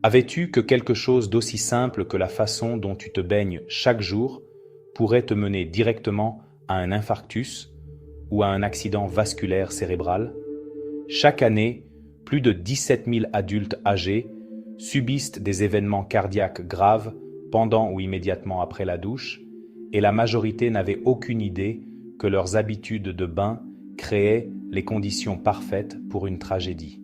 Avais-tu que quelque chose d'aussi simple que la façon dont tu te baignes chaque jour pourrait te mener directement à un infarctus ou à un accident vasculaire cérébral? Chaque année, plus de 17 000 adultes âgés subissent des événements cardiaques graves pendant ou immédiatement après la douche, et la majorité n'avait aucune idée que leurs habitudes de bain créaient les conditions parfaites pour une tragédie.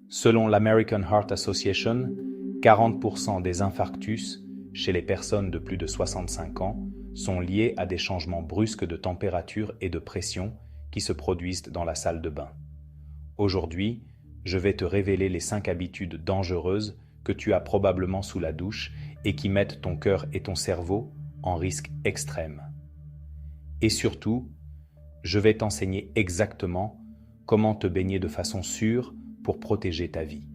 Selon l'American Heart Association, 40% des infarctus chez les personnes de plus de 65 ans sont liés à des changements brusques de température et de pression qui se produisent dans la salle de bain. Aujourd'hui, je vais te révéler les 5 habitudes dangereuses que tu as probablement sous la douche et qui mettent ton cœur et ton cerveau en risque extrême. Et surtout, je vais t'enseigner exactement comment te baigner de façon sûre pour protéger ta vie.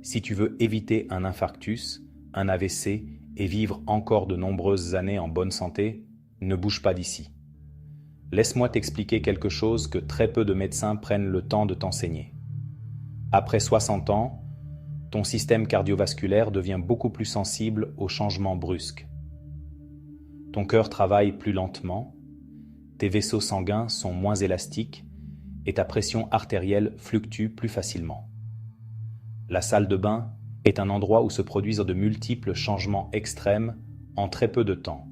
Si tu veux éviter un infarctus, un AVC et vivre encore de nombreuses années en bonne santé, ne bouge pas d'ici. Laisse-moi t'expliquer quelque chose que très peu de médecins prennent le temps de t'enseigner. Après 60 ans, ton système cardiovasculaire devient beaucoup plus sensible aux changements brusques. Ton cœur travaille plus lentement, tes vaisseaux sanguins sont moins élastiques et ta pression artérielle fluctue plus facilement. La salle de bain est un endroit où se produisent de multiples changements extrêmes en très peu de temps.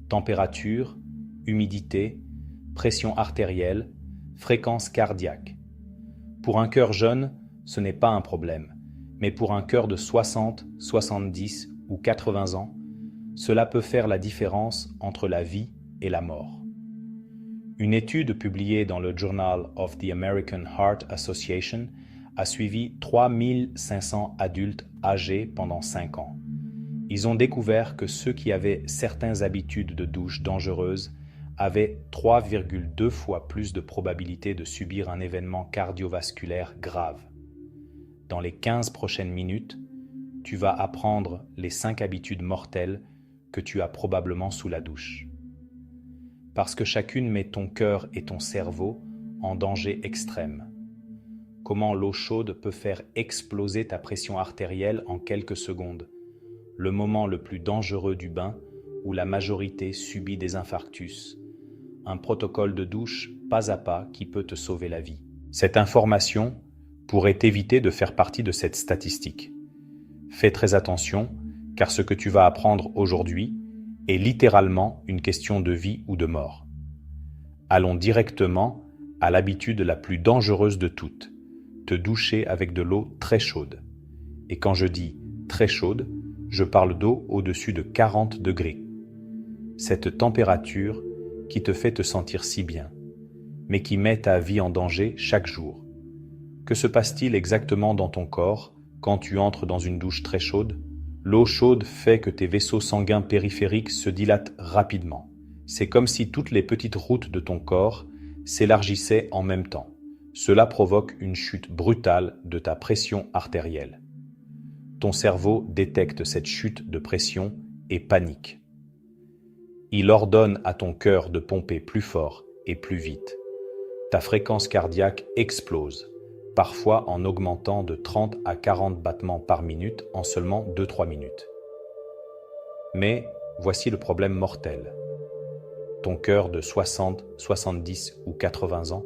Température, humidité, pression artérielle, fréquence cardiaque. Pour un cœur jeune, ce n'est pas un problème, mais pour un cœur de 60, 70 ou 80 ans, cela peut faire la différence entre la vie et la mort. Une étude publiée dans le Journal of the American Heart Association a suivi 3500 adultes âgés pendant 5 ans. Ils ont découvert que ceux qui avaient certaines habitudes de douche dangereuses avaient 3,2 fois plus de probabilité de subir un événement cardiovasculaire grave. Dans les 15 prochaines minutes, tu vas apprendre les 5 habitudes mortelles que tu as probablement sous la douche. Parce que chacune met ton cœur et ton cerveau en danger extrême. Comment l'eau chaude peut faire exploser ta pression artérielle en quelques secondes, le moment le plus dangereux du bain où la majorité subit des infarctus. Un protocole de douche pas à pas qui peut te sauver la vie. Cette information pourrait t'éviter de faire partie de cette statistique. Fais très attention, car ce que tu vas apprendre aujourd'hui est littéralement une question de vie ou de mort. Allons directement à l'habitude la plus dangereuse de toutes, te doucher avec de l'eau très chaude. Et quand je dis très chaude, je parle d'eau au-dessus de 40 degrés. Cette température qui te fait te sentir si bien, mais qui met ta vie en danger chaque jour. Que se passe-t-il exactement dans ton corps quand tu entres dans une douche très chaude? L'eau chaude fait que tes vaisseaux sanguins périphériques se dilatent rapidement. C'est comme si toutes les petites routes de ton corps s'élargissaient en même temps. Cela provoque une chute brutale de ta pression artérielle. Ton cerveau détecte cette chute de pression et panique. Il ordonne à ton cœur de pomper plus fort et plus vite. Ta fréquence cardiaque explose, parfois en augmentant de 30 à 40 battements par minute en seulement 2-3 minutes. Mais voici le problème mortel. Ton cœur de 60, 70 ou 80 ans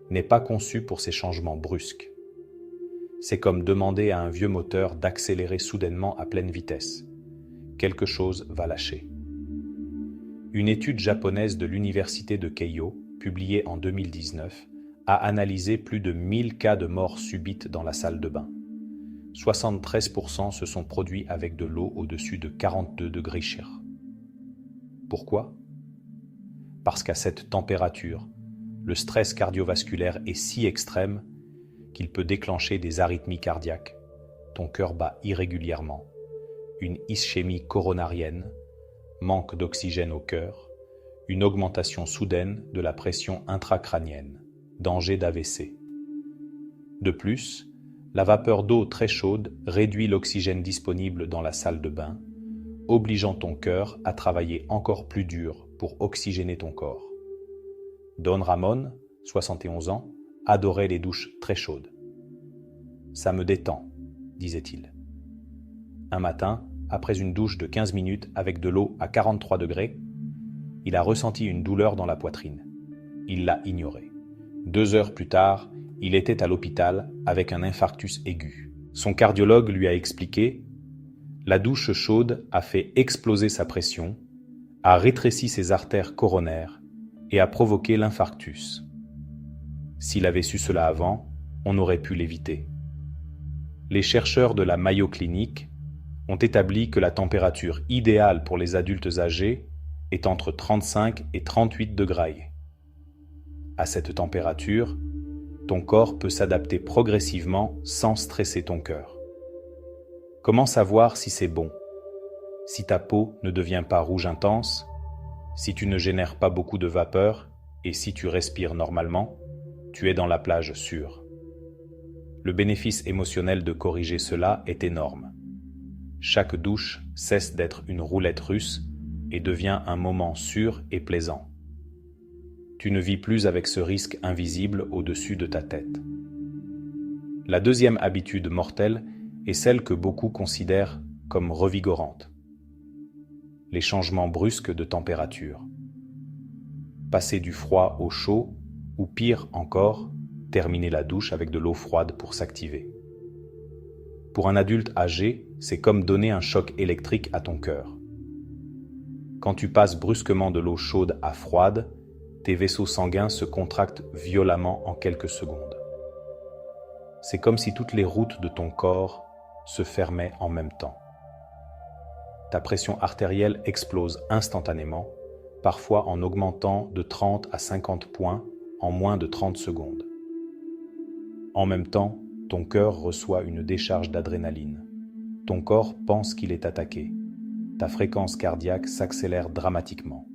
n'est pas conçu pour ces changements brusques. C'est comme demander à un vieux moteur d'accélérer soudainement à pleine vitesse. Quelque chose va lâcher. Une étude japonaise de l'université de Keio, publiée en 2019, a analysé plus de 1000 cas de mort subite dans la salle de bain. 73% se sont produits avec de l'eau au-dessus de 42 degrés Celsius. Pourquoi? Parce qu'à cette température, le stress cardiovasculaire est si extrême qu'il peut déclencher des arythmies cardiaques, ton cœur bat irrégulièrement, une ischémie coronarienne, manque d'oxygène au cœur, une augmentation soudaine de la pression intracrânienne, danger d'AVC. De plus, la vapeur d'eau très chaude réduit l'oxygène disponible dans la salle de bain, obligeant ton cœur à travailler encore plus dur pour oxygéner ton corps. Don Ramon, 71 ans, adorait les douches très chaudes. « Ça me détend », disait-il. Un matin, après une douche de 15 minutes avec de l'eau à 43 degrés, il a ressenti une douleur dans la poitrine. Il l'a ignorée. 2 heures plus tard, il était à l'hôpital avec un infarctus aigu. Son cardiologue lui a expliqué « La douche chaude a fait exploser sa pression, a rétréci ses artères coronaires et a provoqué l'infarctus. S'il avait su cela avant, on aurait pu l'éviter. » Les chercheurs de la Mayo Clinic ont établi que la température idéale pour les adultes âgés est entre 35 et 38 degrés. À cette température, ton corps peut s'adapter progressivement sans stresser ton cœur. Comment savoir si c'est bon? Si ta peau ne devient pas rouge intense, si tu ne génères pas beaucoup de vapeur et si tu respires normalement, tu es dans la plage sûre. Le bénéfice émotionnel de corriger cela est énorme. Chaque douche cesse d'être une roulette russe et devient un moment sûr et plaisant. Tu ne vis plus avec ce risque invisible au-dessus de ta tête. La deuxième habitude mortelle est celle que beaucoup considèrent comme revigorante. Les changements brusques de température. Passer du froid au chaud, ou pire encore, terminer la douche avec de l'eau froide pour s'activer. Pour un adulte âgé, c'est comme donner un choc électrique à ton cœur. Quand tu passes brusquement de l'eau chaude à froide, tes vaisseaux sanguins se contractent violemment en quelques secondes. C'est comme si toutes les routes de ton corps se fermaient en même temps. Ta pression artérielle explose instantanément, parfois en augmentant de 30 à 50 points en moins de 30 secondes. En même temps, ton cœur reçoit une décharge d'adrénaline. Ton corps pense qu'il est attaqué. Ta fréquence cardiaque s'accélère dramatiquement.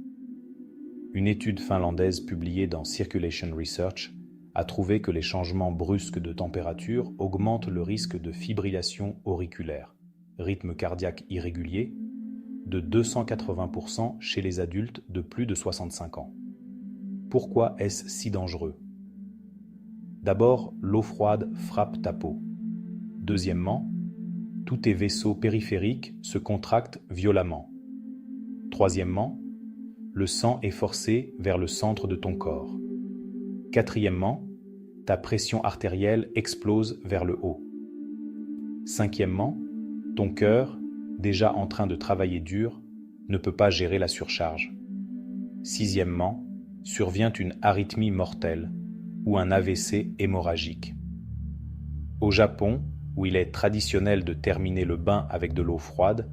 Une étude finlandaise publiée dans Circulation Research a trouvé que les changements brusques de température augmentent le risque de fibrillation auriculaire, rythme cardiaque irrégulier, de 280% chez les adultes de plus de 65 ans. Pourquoi est-ce si dangereux? D'abord, l'eau froide frappe ta peau. Deuxièmement, tous tes vaisseaux périphériques se contractent violemment. Troisièmement, le sang est forcé vers le centre de ton corps. Quatrièmement, ta pression artérielle explose vers le haut. Cinquièmement, ton cœur, déjà en train de travailler dur, ne peut pas gérer la surcharge. Sixièmement, survient une arythmie mortelle ou un AVC hémorragique. Au Japon, où il est traditionnel de terminer le bain avec de l'eau froide,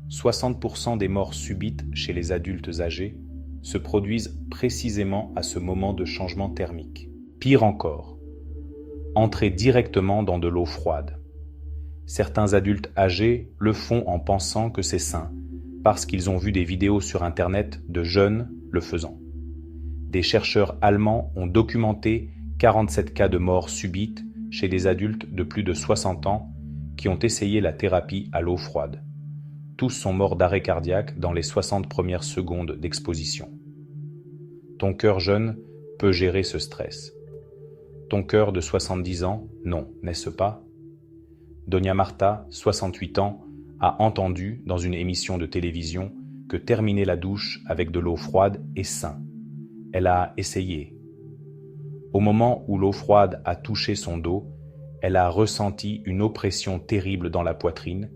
60% des morts subites chez les adultes âgés se produisent précisément à ce moment de changement thermique. Pire encore, entrer directement dans de l'eau froide. Certains adultes âgés le font en pensant que c'est sain, parce qu'ils ont vu des vidéos sur Internet de jeunes le faisant. Des chercheurs allemands ont documenté 47 cas de mort subite chez des adultes de plus de 60 ans qui ont essayé la thérapie à l'eau froide. Tous sont morts d'arrêt cardiaque dans les 60 premières secondes d'exposition. Ton cœur jeune peut gérer ce stress. Ton cœur de 70 ans, non, n'est-ce pas? Doña Marta, 68 ans, a entendu dans une émission de télévision que terminer la douche avec de l'eau froide est sain. Elle a essayé. Au moment où l'eau froide a touché son dos, elle a ressenti une oppression terrible dans la poitrine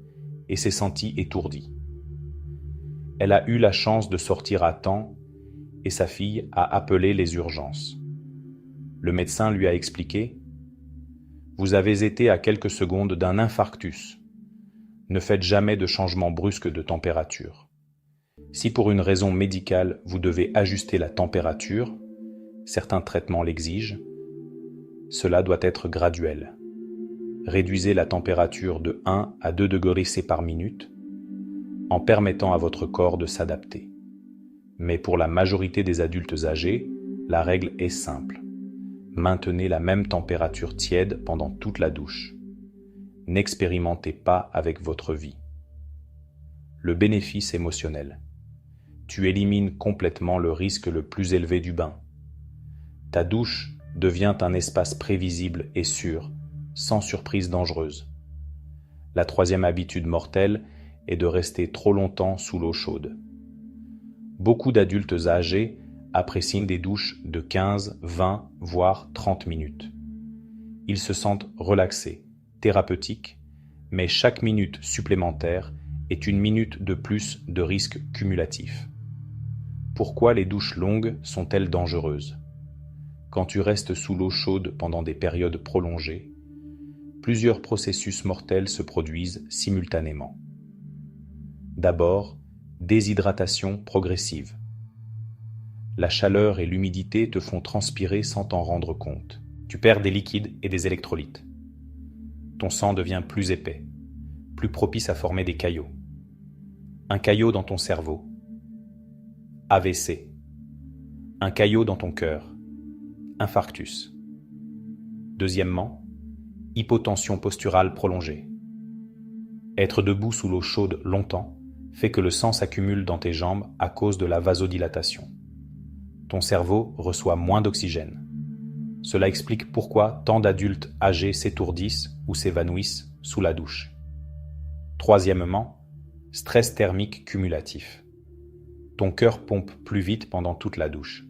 et s'est sentie étourdie. Elle a eu la chance de sortir à temps et sa fille a appelé les urgences. Le médecin lui a expliqué « Vous avez été à quelques secondes d'un infarctus. Ne faites jamais de changement brusque de température. Si pour une raison médicale vous devez ajuster la température, certains traitements l'exigent, cela doit être graduel. Réduisez la température de 1 à 2 degrés C par minute en permettant à votre corps de s'adapter. Mais pour la majorité des adultes âgés, la règle est simple. Maintenez la même température tiède pendant toute la douche. N'expérimentez pas avec votre vie. Le bénéfice émotionnel. Tu élimines complètement le risque le plus élevé du bain. Ta douche devient un espace prévisible et sûr, sans surprise dangereuse. La troisième habitude mortelle est de rester trop longtemps sous l'eau chaude. Beaucoup d'adultes âgés apprécient des douches de 15, 20, voire 30 minutes. Ils se sentent relaxés, thérapeutiques, mais chaque minute supplémentaire est une minute de plus de risque cumulatif. Pourquoi les douches longues sont-elles dangereuses? Quand tu restes sous l'eau chaude pendant des périodes prolongées, plusieurs processus mortels se produisent simultanément. D'abord, déshydratation progressive. La chaleur et l'humidité te font transpirer sans t'en rendre compte. Tu perds des liquides et des électrolytes. Ton sang devient plus épais, plus propice à former des caillots. Un caillot dans ton cerveau. AVC. Un caillot dans ton cœur. Infarctus. Deuxièmement, hypotension posturale prolongée. Être debout sous l'eau chaude longtemps fait que le sang s'accumule dans tes jambes à cause de la vasodilatation. Ton cerveau reçoit moins d'oxygène. Cela explique pourquoi tant d'adultes âgés s'étourdissent ou s'évanouissent sous la douche. Troisièmement, stress thermique cumulatif. Ton cœur pompe plus vite pendant toute la douche.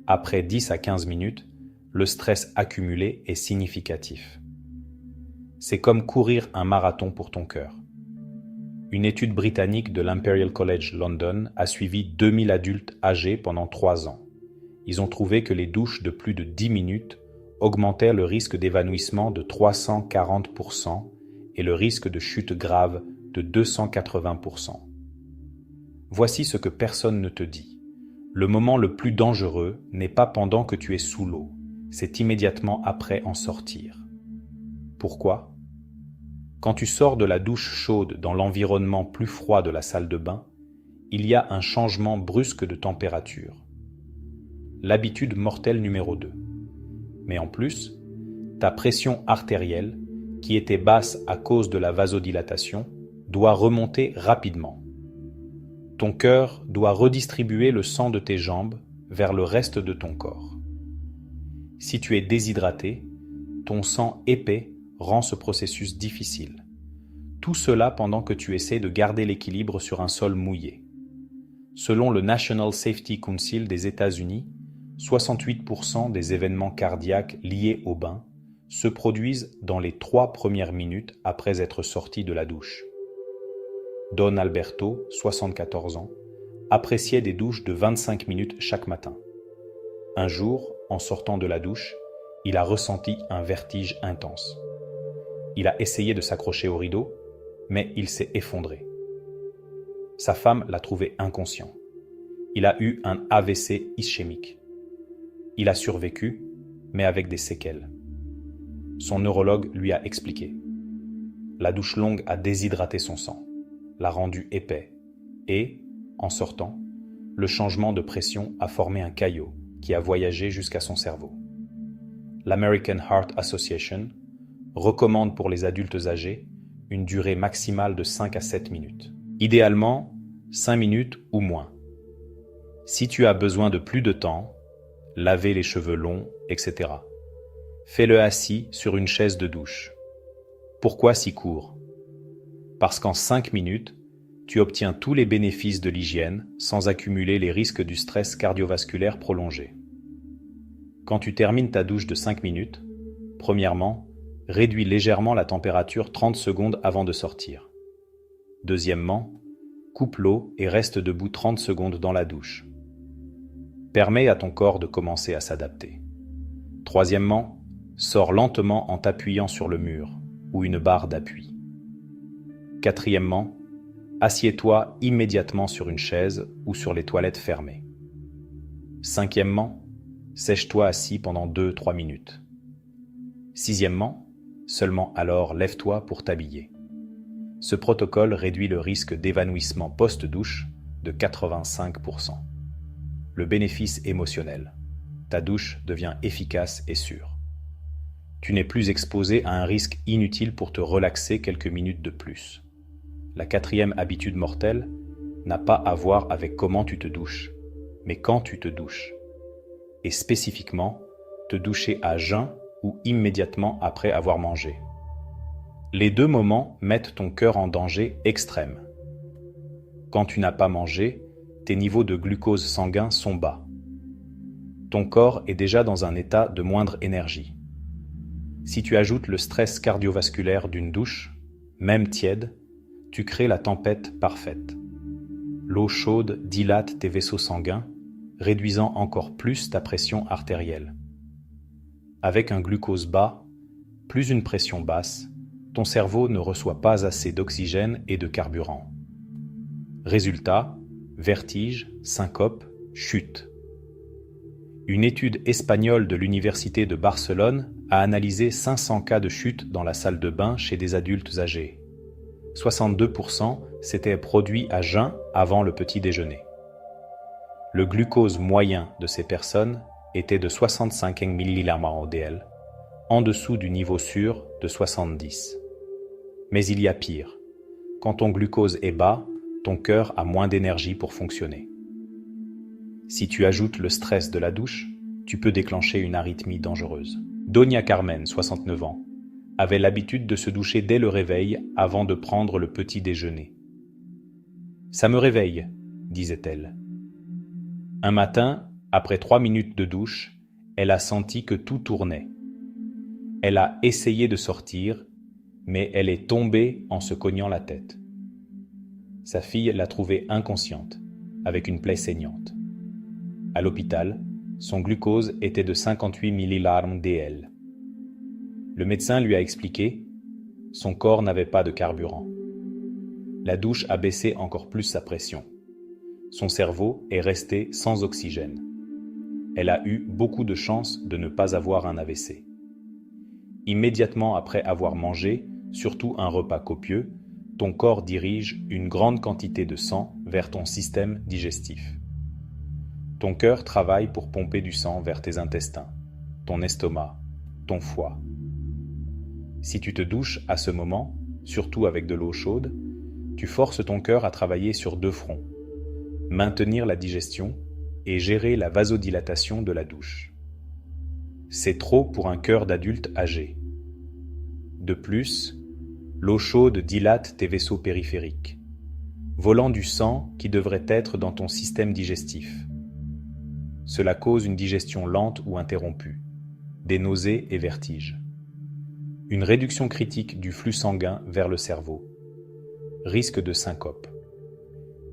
Après 10 à 15 minutes, le stress accumulé est significatif. C'est comme courir un marathon pour ton cœur. Une étude britannique de l'Imperial College London a suivi 2000 adultes âgés pendant 3 ans. Ils ont trouvé que les douches de plus de 10 minutes augmentaient le risque d'évanouissement de 340% et le risque de chute grave de 280%. Voici ce que personne ne te dit. Le moment le plus dangereux n'est pas pendant que tu es sous l'eau, c'est immédiatement après en sortir. Pourquoi ? Quand tu sors de la douche chaude dans l'environnement plus froid de la salle de bain, il y a un changement brusque de température. L'habitude mortelle numéro 2. Mais en plus, ta pression artérielle, qui était basse à cause de la vasodilatation, doit remonter rapidement. Ton cœur doit redistribuer le sang de tes jambes vers le reste de ton corps. Si tu es déshydraté, ton sang épais rend ce processus difficile. Tout cela pendant que tu essaies de garder l'équilibre sur un sol mouillé. Selon le National Safety Council des États-Unis, 68% des événements cardiaques liés au bain se produisent dans les 3 premières minutes après être sorti de la douche. Don Alberto, 74 ans, appréciait des douches de 25 minutes chaque matin. Un jour, en sortant de la douche, il a ressenti un vertige intense. Il a essayé de s'accrocher au rideau, mais il s'est effondré. Sa femme l'a trouvé inconscient. Il a eu un AVC ischémique. Il a survécu, mais avec des séquelles. Son neurologue lui a expliqué. La douche longue a déshydraté son sang, l'a rendu épais, et, en sortant, le changement de pression a formé un caillot qui a voyagé jusqu'à son cerveau. L'American Heart Association recommande pour les adultes âgés une durée maximale de 5 à 7 minutes. Idéalement, 5 minutes ou moins. Si tu as besoin de plus de temps, laver les cheveux longs, etc., fais-le assis sur une chaise de douche. Pourquoi si court? Parce qu'en 5 minutes, tu obtiens tous les bénéfices de l'hygiène sans accumuler les risques du stress cardiovasculaire prolongé. Quand tu termines ta douche de 5 minutes, premièrement, réduis légèrement la température 30 secondes avant de sortir. Deuxièmement, coupe l'eau et reste debout 30 secondes dans la douche. Permets à ton corps de commencer à s'adapter. Troisièmement, sors lentement en t'appuyant sur le mur ou une barre d'appui. Quatrièmement, assieds-toi immédiatement sur une chaise ou sur les toilettes fermées. Cinquièmement, sèche-toi assis pendant 2-3 minutes. Sixièmement, seulement alors lève-toi pour t'habiller. Ce protocole réduit le risque d'évanouissement post-douche de 85%. Le bénéfice émotionnel. Ta douche devient efficace et sûre. Tu n'es plus exposé à un risque inutile pour te relaxer quelques minutes de plus. La quatrième habitude mortelle n'a pas à voir avec comment tu te douches, mais quand tu te douches. Et spécifiquement, te doucher à jeun ou immédiatement après avoir mangé. Les deux moments mettent ton cœur en danger extrême. Quand tu n'as pas mangé, tes niveaux de glucose sanguin sont bas. Ton corps est déjà dans un état de moindre énergie. Si tu ajoutes le stress cardiovasculaire d'une douche, même tiède, tu crées la tempête parfaite. L'eau chaude dilate tes vaisseaux sanguins, réduisant encore plus ta pression artérielle. Avec un glucose bas, plus une pression basse, ton cerveau ne reçoit pas assez d'oxygène et de carburant. Résultat, vertige, syncope, chute. Une étude espagnole de l'Université de Barcelone a analysé 500 cas de chute dans la salle de bain chez des adultes âgés. 62% s'étaient produits à jeun avant le petit déjeuner. Le glucose moyen de ces personnes était de 65 mg/dl, en dessous du niveau sûr de 70. Mais il y a pire. Quand ton glucose est bas, ton cœur a moins d'énergie pour fonctionner. Si tu ajoutes le stress de la douche, tu peux déclencher une arythmie dangereuse. Doña Carmen, 69 ans, avait l'habitude de se doucher dès le réveil avant de prendre le petit déjeuner. « Ça me réveille », disait-elle. Un matin, après 3 minutes de douche, elle a senti que tout tournait. Elle a essayé de sortir, mais elle est tombée en se cognant la tête. Sa fille l'a trouvée inconsciente, avec une plaie saignante. À l'hôpital, son glucose était de 58 mg/dl. Le médecin lui a expliqué, son corps n'avait pas de carburant. La douche a baissé encore plus sa pression. Son cerveau est resté sans oxygène. Elle a eu beaucoup de chance de ne pas avoir un AVC. Immédiatement après avoir mangé, surtout un repas copieux, ton corps dirige une grande quantité de sang vers ton système digestif. Ton cœur travaille pour pomper du sang vers tes intestins, ton estomac, ton foie. Si tu te douches à ce moment, surtout avec de l'eau chaude, tu forces ton cœur à travailler sur 2 fronts, maintenir la digestion et gérer la vasodilatation de la douche. C'est trop pour un cœur d'adulte âgé. De plus, l'eau chaude dilate tes vaisseaux périphériques, volant du sang qui devrait être dans ton système digestif. Cela cause une digestion lente ou interrompue, des nausées et vertiges. Une réduction critique du flux sanguin vers le cerveau. Risque de syncope.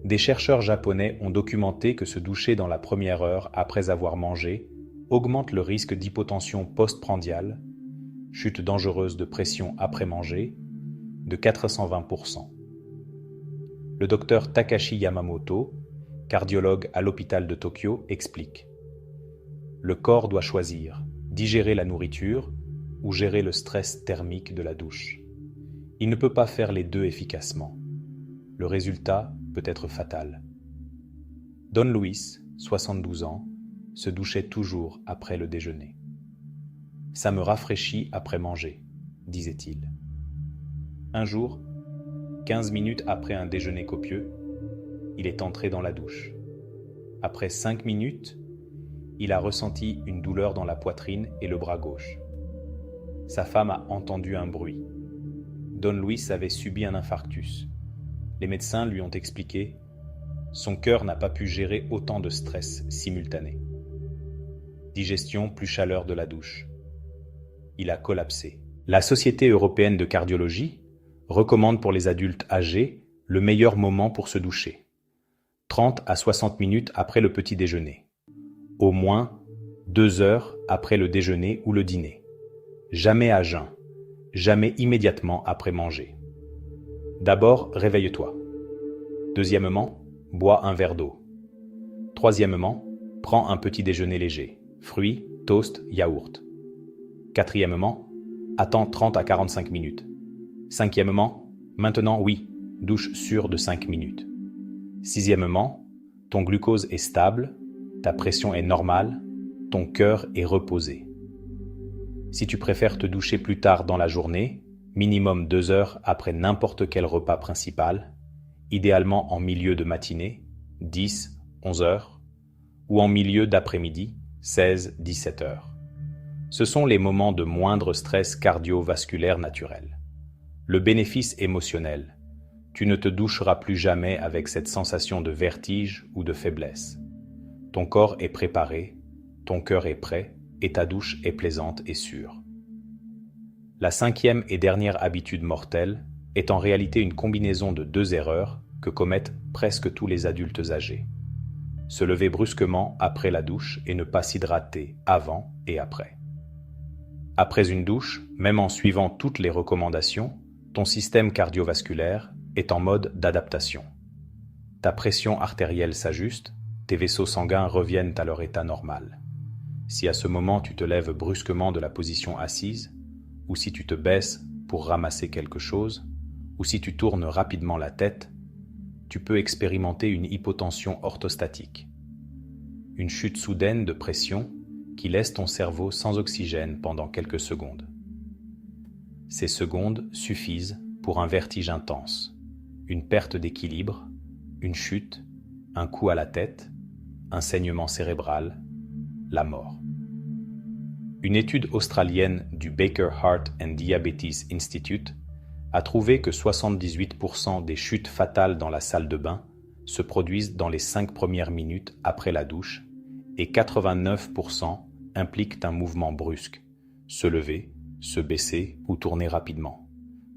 Des chercheurs japonais ont documenté que se doucher dans la première heure après avoir mangé augmente le risque d'hypotension postprandiale, chute dangereuse de pression après manger, de 420%. Le docteur Takashi Yamamoto, cardiologue à l'hôpital de Tokyo, explique: le corps doit choisir, digérer la nourriture ou gérer le stress thermique de la douche. Il ne peut pas faire les deux efficacement. Le résultat peut être fatal. Don Luis, 72 ans, se douchait toujours après le déjeuner. « Ça me rafraîchit après manger », disait-il. Un jour, 15 minutes après un déjeuner copieux, il est entré dans la douche. Après 5 minutes, il a ressenti une douleur dans la poitrine et le bras gauche. Sa femme a entendu un bruit. Don Luis avait subi un infarctus. Les médecins lui ont expliqué « Son cœur n'a pas pu gérer autant de stress simultané. Digestion plus chaleur de la douche. Il a collapsé. » La Société européenne de cardiologie recommande pour les adultes âgés le meilleur moment pour se doucher. 30 à 60 minutes après le petit déjeuner. Au moins 2 heures après le déjeuner ou le dîner. Jamais à jeun. Jamais immédiatement après manger. D'abord, réveille-toi. Deuxièmement, bois un verre d'eau. Troisièmement, prends un petit déjeuner léger. Fruits, toast, yaourt. Quatrièmement, attends 30 à 45 minutes. Cinquièmement, maintenant oui, douche sûre de 5 minutes. Sixièmement, ton glucose est stable, ta pression est normale, ton cœur est reposé. Si tu préfères te doucher plus tard dans la journée, minimum 2 heures après n'importe quel repas principal, idéalement en milieu de matinée, 10, 11 heures, ou en milieu d'après-midi, 16, 17 heures. Ce sont les moments de moindre stress cardiovasculaire naturel. Le bénéfice émotionnel. Tu ne te doucheras plus jamais avec cette sensation de vertige ou de faiblesse. Ton corps est préparé, ton cœur est prêt et ta douche est plaisante et sûre. La cinquième et dernière habitude mortelle est en réalité une combinaison de deux erreurs que commettent presque tous les adultes âgés. Se lever brusquement après la douche et ne pas s'hydrater avant et après. Après une douche, même en suivant toutes les recommandations, ton système cardiovasculaire est en mode d'adaptation. Ta pression artérielle s'ajuste, tes vaisseaux sanguins reviennent à leur état normal. Si à ce moment tu te lèves brusquement de la position assise, ou si tu te baisses pour ramasser quelque chose, ou si tu tournes rapidement la tête, tu peux expérimenter une hypotension orthostatique, une chute soudaine de pression qui laisse ton cerveau sans oxygène pendant quelques secondes. Ces secondes suffisent pour un vertige intense, une perte d'équilibre, une chute, un coup à la tête, un saignement cérébral, la mort. Une étude australienne du Baker Heart and Diabetes Institute a trouvé que 78% des chutes fatales dans la salle de bain se produisent dans les 5 premières minutes après la douche et 89% impliquent un mouvement brusque, se lever, se baisser ou tourner rapidement.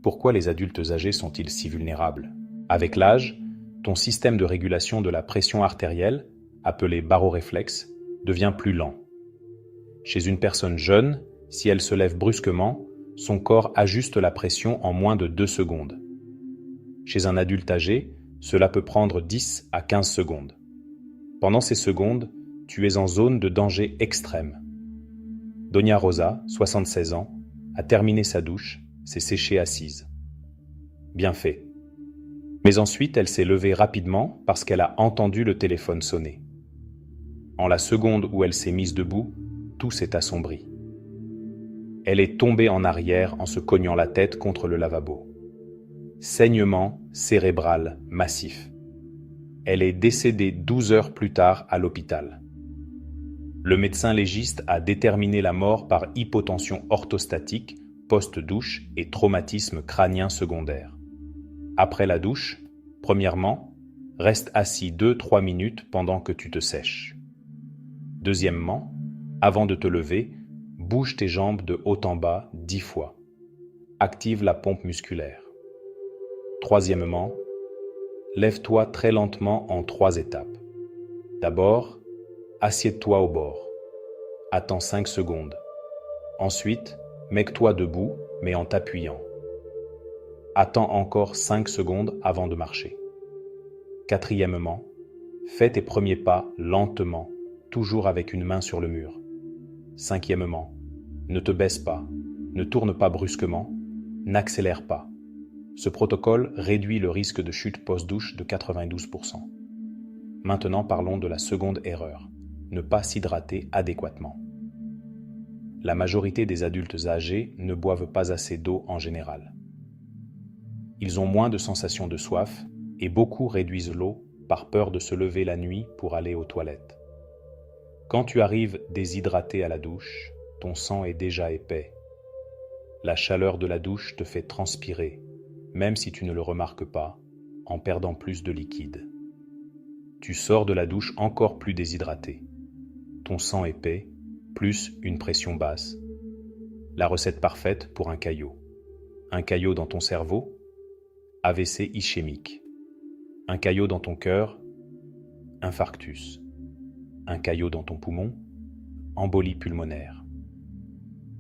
Pourquoi les adultes âgés sont-ils si vulnérables? Avec l'âge, ton système de régulation de la pression artérielle, appelé baroréflexe, devient plus lent. Chez une personne jeune, si elle se lève brusquement, son corps ajuste la pression en moins de 2 secondes. Chez un adulte âgé, cela peut prendre 10 à 15 secondes. Pendant ces secondes, tu es en zone de danger extrême. Doña Rosa, 76 ans, a terminé sa douche, s'est séchée assise. Bien fait. Mais ensuite, elle s'est levée rapidement parce qu'elle a entendu le téléphone sonner. En la seconde où elle s'est mise debout, tout s'est assombri. Elle est tombée en arrière en se cognant la tête contre le lavabo. Saignement cérébral massif. Elle est décédée 12 heures plus tard à l'hôpital. Le médecin légiste a déterminé la mort par hypotension orthostatique, post-douche et traumatisme crânien secondaire. Après la douche, premièrement, reste assis 2-3 minutes pendant que tu te sèches. Deuxièmement, avant de te lever, bouge tes jambes de haut en bas 10 fois. Active la pompe musculaire. Troisièmement, lève-toi très lentement en 3 étapes. D'abord, assieds-toi au bord. Attends 5 secondes. Ensuite, mets-toi debout, mais en t'appuyant. Attends encore 5 secondes avant de marcher. Quatrièmement, fais tes premiers pas lentement, toujours avec une main sur le mur. Cinquièmement, ne te baisse pas, ne tourne pas brusquement, n'accélère pas. Ce protocole réduit le risque de chute post-douche de 92%. Maintenant parlons de la seconde erreur, ne pas s'hydrater adéquatement. La majorité des adultes âgés ne boivent pas assez d'eau en général. Ils ont moins de sensation de soif et beaucoup réduisent l'eau par peur de se lever la nuit pour aller aux toilettes. Quand tu arrives déshydraté à la douche, ton sang est déjà épais. La chaleur de la douche te fait transpirer, même si tu ne le remarques pas, en perdant plus de liquide. Tu sors de la douche encore plus déshydraté. Ton sang épais, plus une pression basse. La recette parfaite pour un caillot. Un caillot dans ton cerveau, AVC ischémique. Un caillot dans ton cœur, infarctus. Un caillot dans ton poumon, embolie pulmonaire.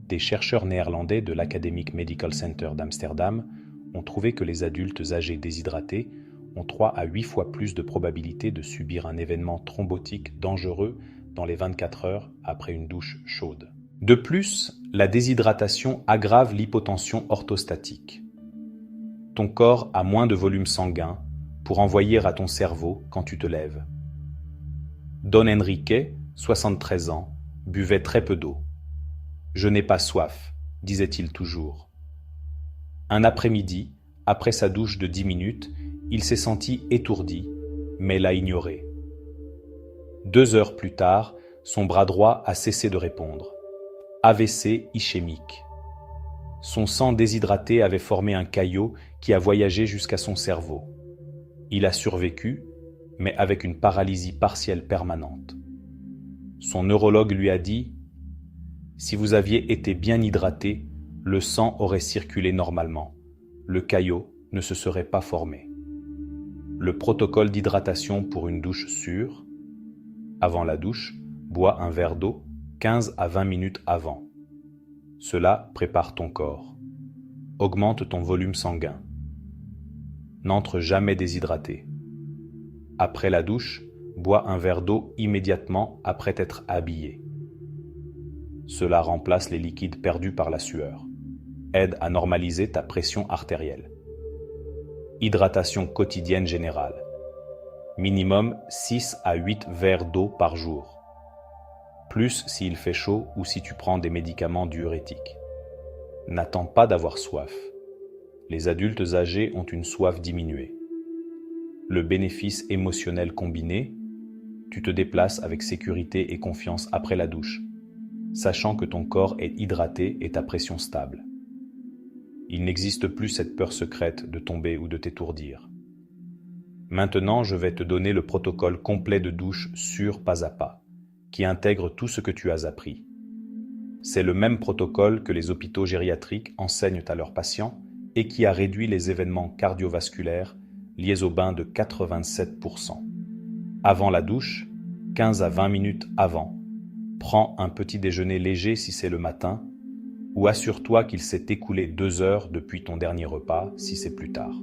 Des chercheurs néerlandais de l'Academic Medical Center d'Amsterdam ont trouvé que les adultes âgés déshydratés ont 3 à 8 fois plus de probabilité de subir un événement thrombotique dangereux dans les 24 heures après une douche chaude. De plus, la déshydratation aggrave l'hypotension orthostatique. Ton corps a moins de volume sanguin pour envoyer à ton cerveau quand tu te lèves. Don Enrique, 73 ans, buvait très peu d'eau. « Je n'ai pas soif », disait-il toujours. Un après-midi, après sa douche de 10 minutes, il s'est senti étourdi, mais l'a ignoré. 2 heures plus tard, son bras droit a cessé de répondre. AVC ischémique. Son sang déshydraté avait formé un caillot qui a voyagé jusqu'à son cerveau. Il a survécu, mais avec une paralysie partielle permanente. Son neurologue lui a dit « Si vous aviez été bien hydraté, le sang aurait circulé normalement. Le caillot ne se serait pas formé. » Le protocole d'hydratation pour une douche sûre. Avant la douche, bois un verre d'eau 15 à 20 minutes avant. Cela prépare ton corps. Augmente ton volume sanguin. N'entre jamais déshydraté. Après la douche, bois un verre d'eau immédiatement après t'être habillé. Cela remplace les liquides perdus par la sueur. Aide à normaliser ta pression artérielle. Hydratation quotidienne générale. Minimum 6 à 8 verres d'eau par jour. Plus s'il fait chaud ou si tu prends des médicaments diurétiques. N'attends pas d'avoir soif. Les adultes âgés ont une soif diminuée. Le bénéfice émotionnel combiné, tu te déplaces avec sécurité et confiance après la douche, sachant que ton corps est hydraté et ta pression stable. Il n'existe plus cette peur secrète de tomber ou de t'étourdir. Maintenant, je vais te donner le protocole complet de douche sûr pas à pas, qui intègre tout ce que tu as appris. C'est le même protocole que les hôpitaux gériatriques enseignent à leurs patients et qui a réduit les événements cardiovasculaires liés au bain de 87%. Avant la douche, 15 à 20 minutes avant, prends un petit déjeuner léger si c'est le matin, ou assure-toi qu'il s'est écoulé 2 heures depuis ton dernier repas si c'est plus tard.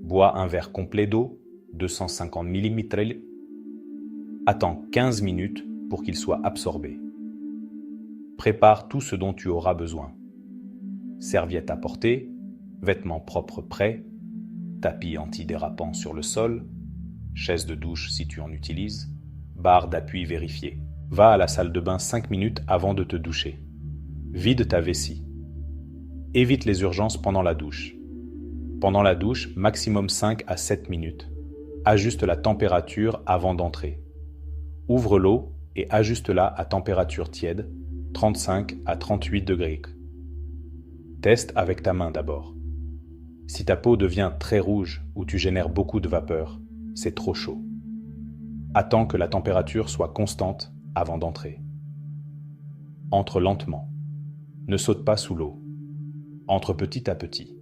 Bois un verre complet d'eau, 250 ml. Attends 15 minutes pour qu'il soit absorbé. Prépare tout ce dont tu auras besoin. Serviette à porter, vêtements propres prêts, tapis antidérapant sur le sol, chaise de douche si tu en utilises, barre d'appui vérifiée. Va à la salle de bain 5 minutes avant de te doucher. Vide ta vessie. Évite les urgences pendant la douche. Pendant la douche, maximum 5 à 7 minutes. Ajuste la température avant d'entrer. Ouvre l'eau et ajuste-la à température tiède, 35 à 38 degrés. Teste avec ta main d'abord. Si ta peau devient très rouge ou tu génères beaucoup de vapeur, c'est trop chaud. Attends que la température soit constante avant d'entrer. Entre lentement. Ne saute pas sous l'eau. Entre petit à petit.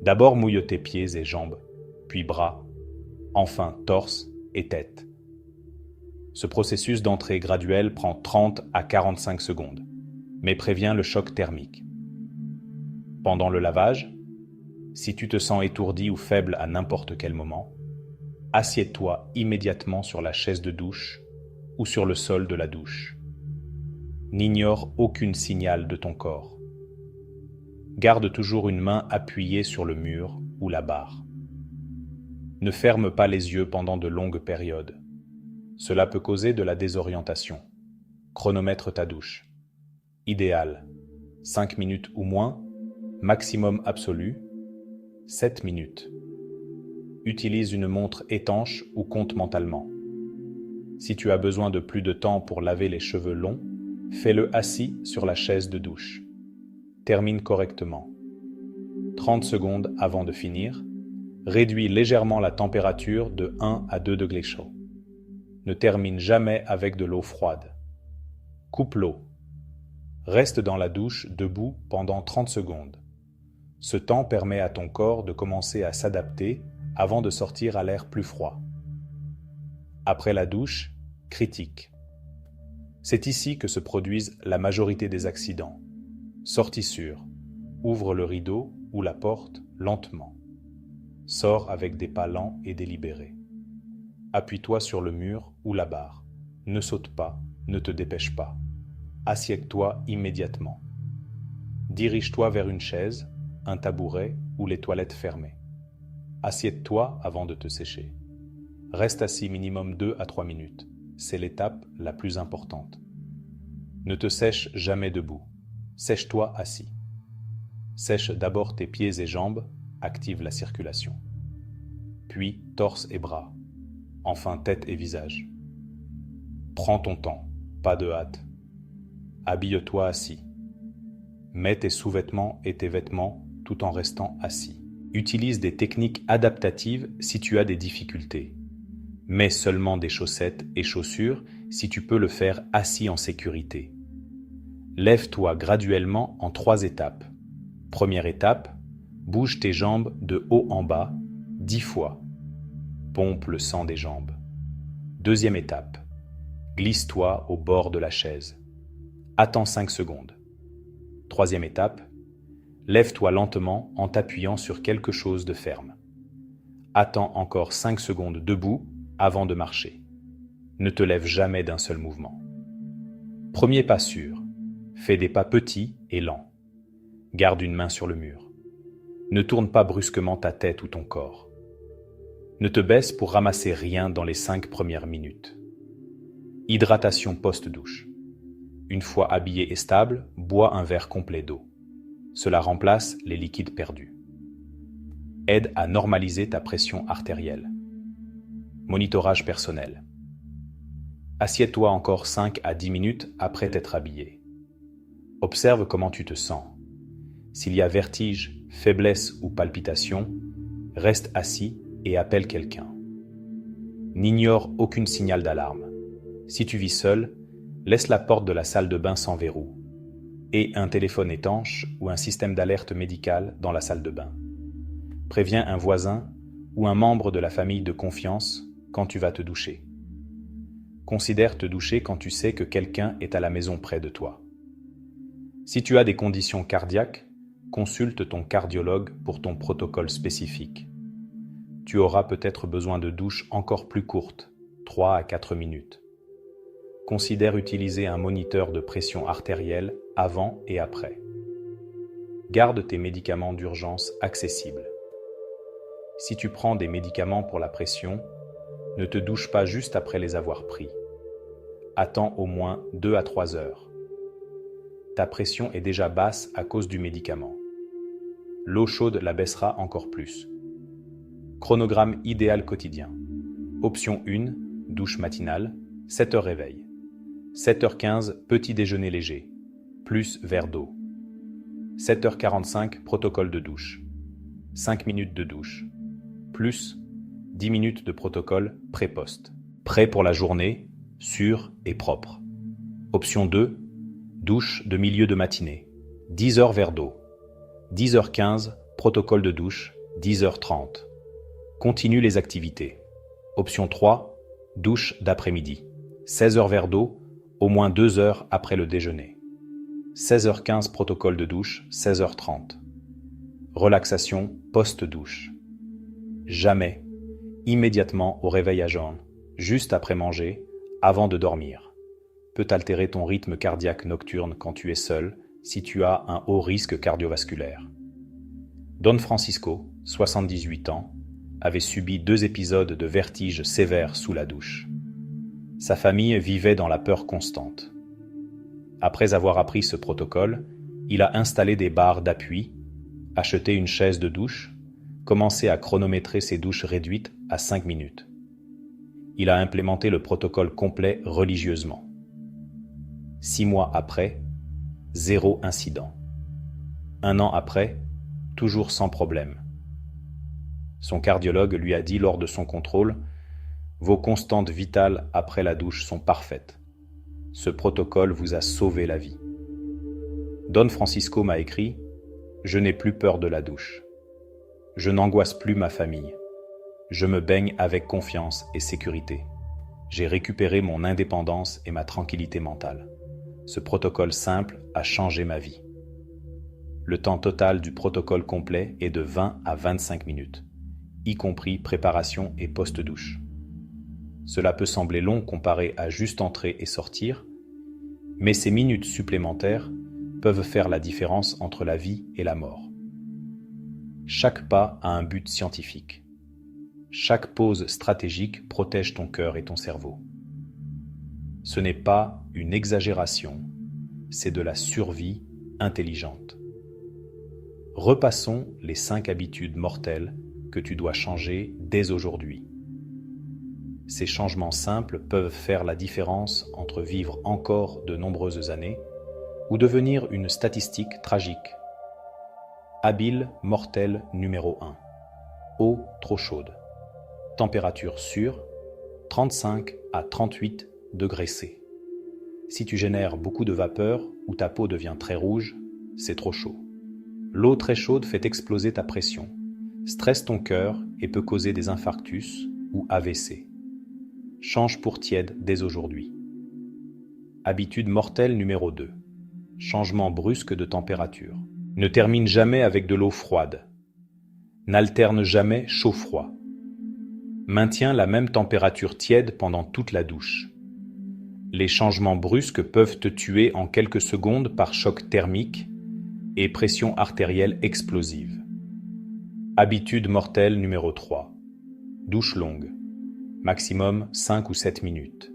D'abord mouille tes pieds et jambes, puis bras, enfin torse et tête. Ce processus d'entrée graduelle prend 30 à 45 secondes, mais prévient le choc thermique. Pendant le lavage, si tu te sens étourdi ou faible à n'importe quel moment, assieds-toi immédiatement sur la chaise de douche ou sur le sol de la douche. N'ignore aucun signal de ton corps. Garde toujours une main appuyée sur le mur ou la barre. Ne ferme pas les yeux pendant de longues périodes. Cela peut causer de la désorientation. Chronomètre ta douche. Idéal, 5 minutes ou moins, maximum absolu, 7 minutes. Utilise une montre étanche ou compte mentalement. Si tu as besoin de plus de temps pour laver les cheveux longs, fais-le assis sur la chaise de douche. Termine correctement. 30 secondes avant de finir, réduis légèrement la température de 1 à 2 degrés chauds. Ne termine jamais avec de l'eau froide. Coupe l'eau. Reste dans la douche debout pendant 30 secondes. Ce temps permet à ton corps de commencer à s'adapter avant de sortir à l'air plus froid. Après la douche, critique. C'est ici que se produisent la majorité des accidents. Sortie sûre. Ouvre le rideau ou la porte lentement. Sors avec des pas lents et délibérés. Appuie-toi sur le mur ou la barre. Ne saute pas, ne te dépêche pas. Assieds-toi immédiatement. Dirige-toi vers une chaise, un tabouret ou les toilettes fermées. Assieds-toi avant de te sécher. Reste assis minimum 2 à 3 minutes. C'est l'étape la plus importante. Ne te sèche jamais debout. Sèche-toi assis. Sèche d'abord tes pieds et jambes, active la circulation. Puis torse et bras. Enfin tête et visage. Prends ton temps, pas de hâte. Habille-toi assis. Mets tes sous-vêtements et tes vêtements tout en restant assis. Utilise des techniques adaptatives si tu as des difficultés. Mets seulement des chaussettes et chaussures si tu peux le faire assis en sécurité. Lève-toi graduellement en 3 étapes. Première étape, bouge tes jambes de haut en bas 10 fois. Pompe le sang des jambes. Deuxième étape, glisse-toi au bord de la chaise. Attends 5 secondes. Troisième étape, lève-toi lentement en t'appuyant sur quelque chose de ferme. Attends encore 5 secondes debout avant de marcher. Ne te lève jamais d'un seul mouvement. Premier pas sûr, fais des pas petits et lents. Garde une main sur le mur. Ne tourne pas brusquement ta tête ou ton corps. Ne te baisse pour ramasser rien dans les 5 premières minutes. Hydratation post-douche. Une fois habillé et stable, bois un verre complet d'eau. Cela remplace les liquides perdus. Aide à normaliser ta pression artérielle. Monitorage personnel. Assieds-toi encore 5 à 10 minutes après t'être habillé. Observe comment tu te sens. S'il y a vertige, faiblesse ou palpitation, reste assis et appelle quelqu'un. N'ignore aucun signal d'alarme. Si tu vis seul, laisse la porte de la salle de bain sans verrou et un téléphone étanche ou un système d'alerte médicale dans la salle de bain. Préviens un voisin ou un membre de la famille de confiance quand tu vas te doucher. Considère te doucher quand tu sais que quelqu'un est à la maison près de toi. Si tu as des conditions cardiaques, consulte ton cardiologue pour ton protocole spécifique. Tu auras peut-être besoin de douches encore plus courtes, 3 à 4 minutes. Considère utiliser un moniteur de pression artérielle avant et après. Garde tes médicaments d'urgence accessibles. Si tu prends des médicaments pour la pression, ne te douche pas juste après les avoir pris. Attends au moins 2 à 3 heures. Ta pression est déjà basse à cause du médicament. L'eau chaude la baissera encore plus. Chronogramme idéal quotidien. Option 1, douche matinale, 7h réveil. 7h15, petit déjeuner léger, plus verre d'eau. 7h45, protocole de douche. 5 minutes de douche, plus 10 minutes de protocole pré-poste. Prêt pour la journée, sûr et propre. Option 2, douche de milieu de matinée. 10h verre d'eau. 10h15, protocole de douche, 10h30. Continue les activités. Option 3, douche d'après-midi. 16h verre d'eau, au moins 2 heures après le déjeuner. 16h15, protocole de douche, 16h30. Relaxation post-douche. Jamais, immédiatement au réveil à jeun, juste après manger, avant de dormir. Peut altérer ton rythme cardiaque nocturne quand tu es seul, si tu as un haut risque cardiovasculaire. Don Francisco, 78 ans, avait subi 2 épisodes de vertige sévères sous la douche. Sa famille vivait dans la peur constante. Après avoir appris ce protocole, il a installé des barres d'appui, acheté une chaise de douche, commencé à chronométrer ses douches réduites à 5 minutes. Il a implémenté le protocole complet religieusement. 6 mois après, 0 incident. 1 an après, toujours sans problème. Son cardiologue lui a dit lors de son contrôle « Vos constantes vitales après la douche sont parfaites. Ce protocole vous a sauvé la vie. » Don Francisco m'a écrit « Je n'ai plus peur de la douche. Je n'angoisse plus ma famille. Je me baigne avec confiance et sécurité. J'ai récupéré mon indépendance et ma tranquillité mentale. Ce protocole simple a changé ma vie. » Le temps total du protocole complet est de 20 à 25 minutes, y compris préparation et post-douche. Cela peut sembler long comparé à juste entrer et sortir, mais ces minutes supplémentaires peuvent faire la différence entre la vie et la mort. Chaque pas a un but scientifique. Chaque pause stratégique protège ton cœur et ton cerveau. Ce n'est pas une exagération, c'est de la survie intelligente. Repassons les 5 habitudes mortelles que tu dois changer dès aujourd'hui. Ces changements simples peuvent faire la différence entre vivre encore de nombreuses années ou devenir une statistique tragique. Habile mortel numéro 1. Eau trop chaude. Température sûre, 35 à 38 degrés C. Si tu génères beaucoup de vapeur ou ta peau devient très rouge, c'est trop chaud. L'eau très chaude fait exploser ta pression, stresse ton cœur et peut causer des infarctus ou AVC. Change pour tiède dès aujourd'hui. Habitude mortelle numéro 2. Changement brusque de température. Ne termine jamais avec de l'eau froide. N'alterne jamais chaud-froid. Maintiens la même température tiède pendant toute la douche. Les changements brusques peuvent te tuer en quelques secondes par choc thermique et pression artérielle explosive. Habitude mortelle numéro 3. Douche longue. Maximum 5 ou 7 minutes.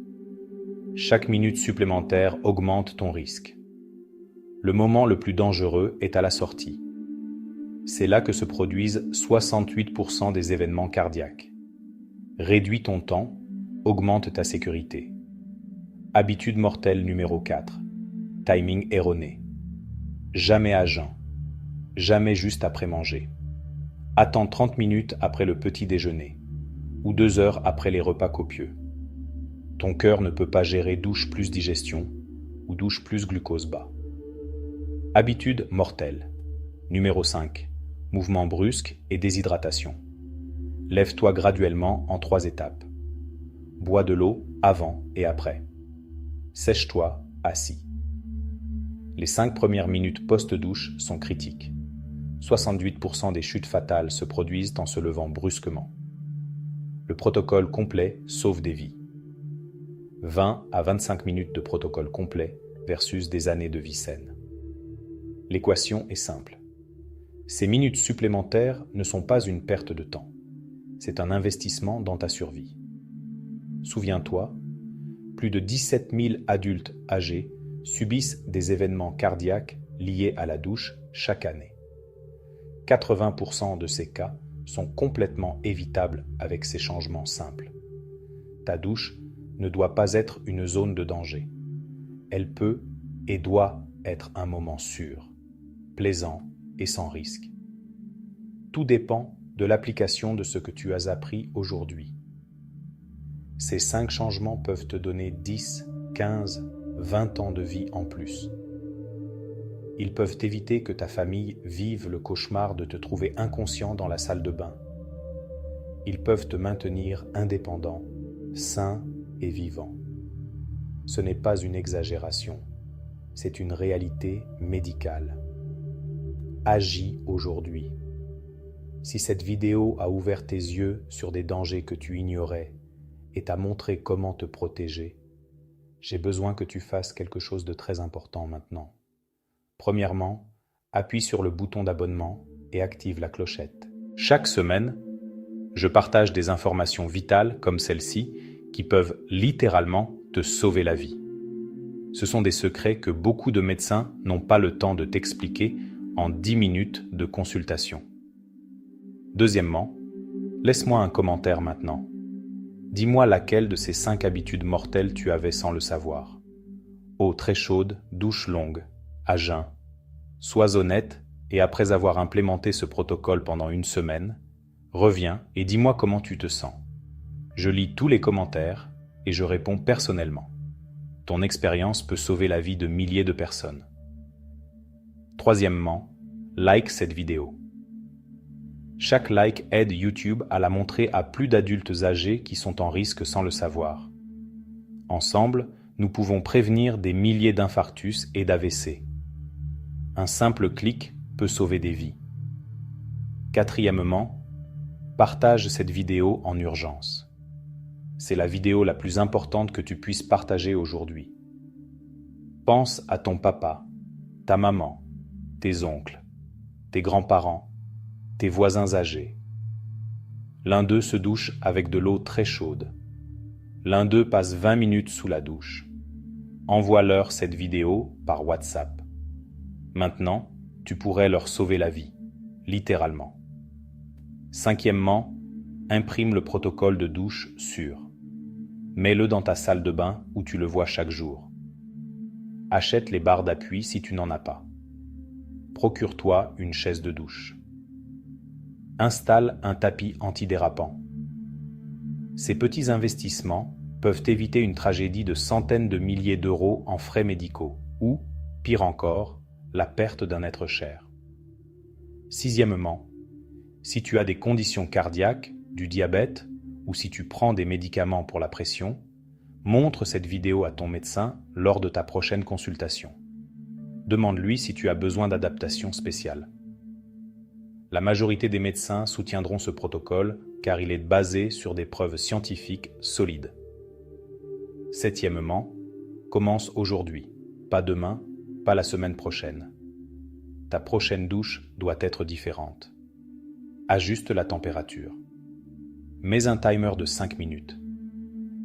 Chaque minute supplémentaire augmente ton risque. Le moment le plus dangereux est à la sortie. C'est là que se produisent 68% des événements cardiaques. Réduis ton temps, augmente ta sécurité. Habitude mortelle numéro 4. Timing erroné. Jamais à jeun. Jamais juste après manger. Attends 30 minutes après le petit déjeuner ou 2 heures après les repas copieux. Ton cœur ne peut pas gérer douche plus digestion ou douche plus glucose bas. Habitude mortelle. Numéro 5. Mouvement brusque et déshydratation. Lève-toi graduellement en 3 étapes. Bois de l'eau avant et après. Sèche-toi assis. Les 5 premières minutes post-douche sont critiques. 68% des chutes fatales se produisent en se levant brusquement. Le protocole complet sauve des vies. 20 à 25 minutes de protocole complet versus des années de vie saine. L'équation est simple. Ces minutes supplémentaires ne sont pas une perte de temps. C'est un investissement dans ta survie. Souviens-toi, plus de 17 000 adultes âgés subissent des événements cardiaques liés à la douche chaque année. 80% de ces cas sont complètement évitables avec ces changements simples. Ta douche ne doit pas être une zone de danger. Elle peut et doit être un moment sûr, plaisant et sans risque. Tout dépend de l'application de ce que tu as appris aujourd'hui. Ces 5 changements peuvent te donner 10, 15, 20 ans de vie en plus. Ils peuvent éviter que ta famille vive le cauchemar de te trouver inconscient dans la salle de bain. Ils peuvent te maintenir indépendant, sain et vivant. Ce n'est pas une exagération, c'est une réalité médicale. Agis aujourd'hui. Si cette vidéo a ouvert tes yeux sur des dangers que tu ignorais et t'a montré comment te protéger, j'ai besoin que tu fasses quelque chose de très important maintenant. Premièrement, appuie sur le bouton d'abonnement et active la clochette. Chaque semaine, je partage des informations vitales comme celle-ci qui peuvent littéralement te sauver la vie. Ce sont des secrets que beaucoup de médecins n'ont pas le temps de t'expliquer en 10 minutes de consultation. Deuxièmement, laisse-moi un commentaire maintenant. Dis-moi laquelle de ces 5 habitudes mortelles tu avais sans le savoir. Eau très chaude, douche longue, à jeun. Sois honnête et après avoir implémenté ce protocole pendant 1 semaine, reviens et dis-moi comment tu te sens. Je lis tous les commentaires et je réponds personnellement. Ton expérience peut sauver la vie de milliers de personnes. Troisièmement, like cette vidéo. Chaque like aide YouTube à la montrer à plus d'adultes âgés qui sont en risque sans le savoir. Ensemble, nous pouvons prévenir des milliers d'infarctus et d'AVC. Un simple clic peut sauver des vies. Quatrièmement, partage cette vidéo en urgence. C'est la vidéo la plus importante que tu puisses partager aujourd'hui. Pense à ton papa, ta maman, tes oncles, tes grands-parents, tes voisins âgés. L'un d'eux se douche avec de l'eau très chaude. L'un d'eux passe 20 minutes sous la douche. Envoie-leur cette vidéo par WhatsApp. Maintenant, tu pourrais leur sauver la vie, littéralement. Cinquièmement, imprime le protocole de douche sûr. Mets-le dans ta salle de bain où tu le vois chaque jour. Achète les barres d'appui si tu n'en as pas. Procure-toi une chaise de douche. Installe un tapis antidérapant. Ces petits investissements peuvent éviter une tragédie de centaines de milliers d'euros en frais médicaux ou, pire encore, la perte d'un être cher. Sixièmement, si tu as des conditions cardiaques, du diabète ou si tu prends des médicaments pour la pression, montre cette vidéo à ton médecin lors de ta prochaine consultation. Demande-lui si tu as besoin d'adaptation spéciale. La majorité des médecins soutiendront ce protocole car il est basé sur des preuves scientifiques solides. Septièmement, commence aujourd'hui, pas demain, pas la semaine prochaine. Ta prochaine douche doit être différente. Ajuste la température. Mets un timer de 5 minutes.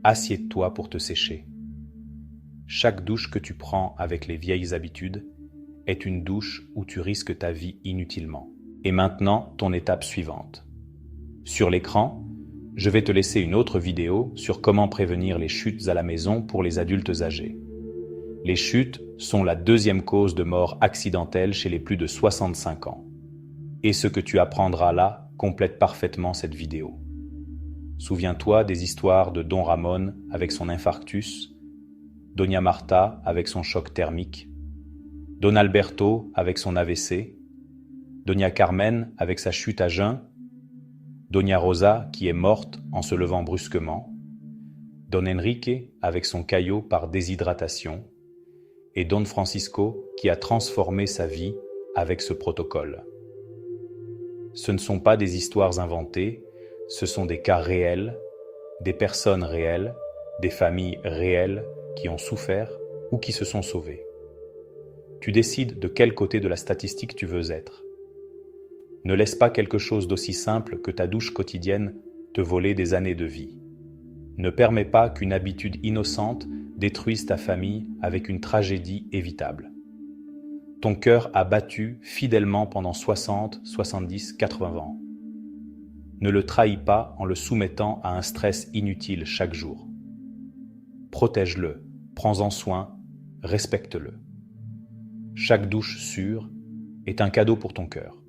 Assieds-toi pour te sécher. Chaque douche que tu prends avec les vieilles habitudes est une douche où tu risques ta vie inutilement. Et maintenant, ton étape suivante. Sur l'écran, je vais te laisser une autre vidéo sur comment prévenir les chutes à la maison pour les adultes âgés. Les chutes sont la deuxième cause de mort accidentelle chez les plus de 65 ans. Et ce que tu apprendras là complète parfaitement cette vidéo. Souviens-toi des histoires de Don Ramon avec son infarctus, Doña Marta avec son choc thermique, Don Alberto avec son AVC, Doña Carmen avec sa chute à jeun, Doña Rosa qui est morte en se levant brusquement, Don Enrique avec son caillot par déshydratation, et Don Francisco qui a transformé sa vie avec ce protocole. Ce ne sont pas des histoires inventées, ce sont des cas réels, des personnes réelles, des familles réelles qui ont souffert ou qui se sont sauvées. Tu décides de quel côté de la statistique tu veux être. Ne laisse pas quelque chose d'aussi simple que ta douche quotidienne te voler des années de vie. Ne permets pas qu'une habitude innocente détruise ta famille avec une tragédie évitable. Ton cœur a battu fidèlement pendant 60, 70, 80 ans. Ne le trahis pas en le soumettant à un stress inutile chaque jour. Protège-le, prends-en soin, respecte-le. Chaque douche sûre est un cadeau pour ton cœur.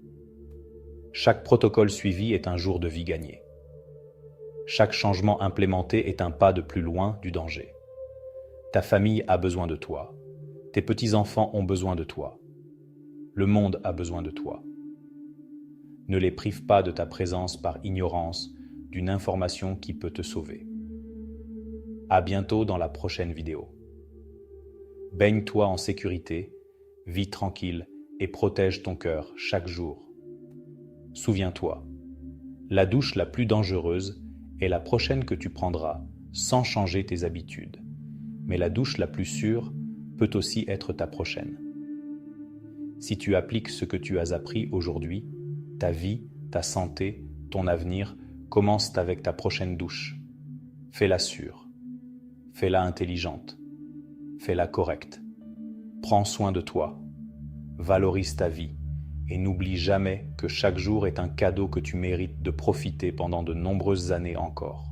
Chaque protocole suivi est un jour de vie gagné. Chaque changement implémenté est un pas de plus loin du danger. Ta famille a besoin de toi. Tes petits-enfants ont besoin de toi. Le monde a besoin de toi. Ne les prive pas de ta présence par ignorance d'une information qui peut te sauver. À bientôt dans la prochaine vidéo. Baigne-toi en sécurité, vis tranquille et protège ton cœur chaque jour. Souviens-toi, la douche la plus dangereuse est la prochaine que tu prendras sans changer tes habitudes. Mais la douche la plus sûre peut aussi être ta prochaine. Si tu appliques ce que tu as appris aujourd'hui, ta vie, ta santé, ton avenir commencent avec ta prochaine douche. Fais-la sûre, fais-la intelligente, fais-la correcte. Prends soin de toi, valorise ta vie. Et n'oublie jamais que chaque jour est un cadeau que tu mérites de profiter pendant de nombreuses années encore.